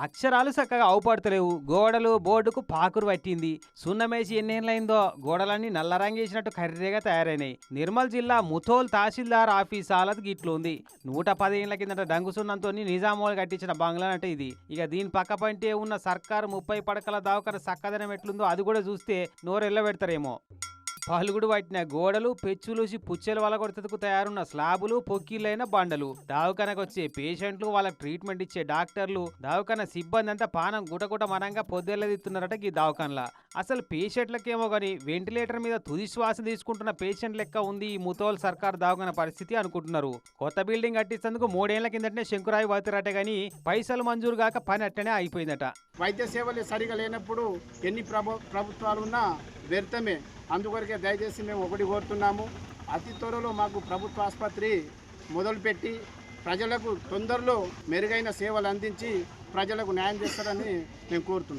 అక్షరాలు చక్కగా అవుపడతలేవు. గోడలు బోర్డుకు పాకురు పట్టింది. సున్నమేసి ఎన్నేళ్లైందో గోడలన్నీ నల్లరంగేసినట్టు కర్రెగా తయారైనాయి. నిర్మల్ జిల్లా ముథోల్ తహసీల్దార్ ఆఫీస్ హాలత్ గిట్లుంది. 110 ఏళ్ల కిందట డంగు సున్నంతో నిజామోలు కట్టించిన బంగ్లా అంటే ఇది. ఇక దీని పక్క పంటే ఉన్న సర్కారు 30 పడకల దవాఖాన సక్కదనం ఎట్లుందో అది కూడా చూస్తే నోరెళ్ళ పెడతారేమో. పలుగుడు పట్టిన గోడలు, పెచ్చులూసి పుచ్చెల వలగొడతకు తయారున్న స్లాబులు, పొక్కిళ్ళైన బండలు, దవాఖానకు వచ్చే పేషెంట్లు, వాళ్ళకి ట్రీట్మెంట్ ఇచ్చే డాక్టర్లు, దవాఖాన సిబ్బంది అంతా పానం గుటగుట మనంగా పొద్దెల్లదిస్తున్నారట ఈ దవాఖానలా. అసలు పేషెంట్లకేమో గానీ వెంటిలేటర్ మీద తుది శ్వాస తీసుకుంటున్న పేషెంట్ లెక్క ఉంది ఈ ముతోల్ సర్కార్ దవాఖాన పరిస్థితి అనుకుంటున్నారు. కొత్త బిల్డింగ్ కట్టించేందుకు 3 ఏళ్ల కిందటనే శంకురాయి వాతిరట గానీ పైసలు మంజూరు కాక పని అట్టనే అయిపోయిందట. వైద్య సేవలు సరిగా లేనప్పుడు ఎన్ని ప్రభుత్వాలు ఉన్నా వ్యర్థమే. అందుకొరకే దయచేసి మేము ఒకటి కోరుతున్నాము, అతి త్వరలో మాకు ప్రభుత్వ ఆసుపత్రి మొదలుపెట్టి ప్రజలకు తొందరలో మెరుగైన సేవలు అందించి ప్రజలకు న్యాయం చేస్తారని మేము కోరుతున్నాం.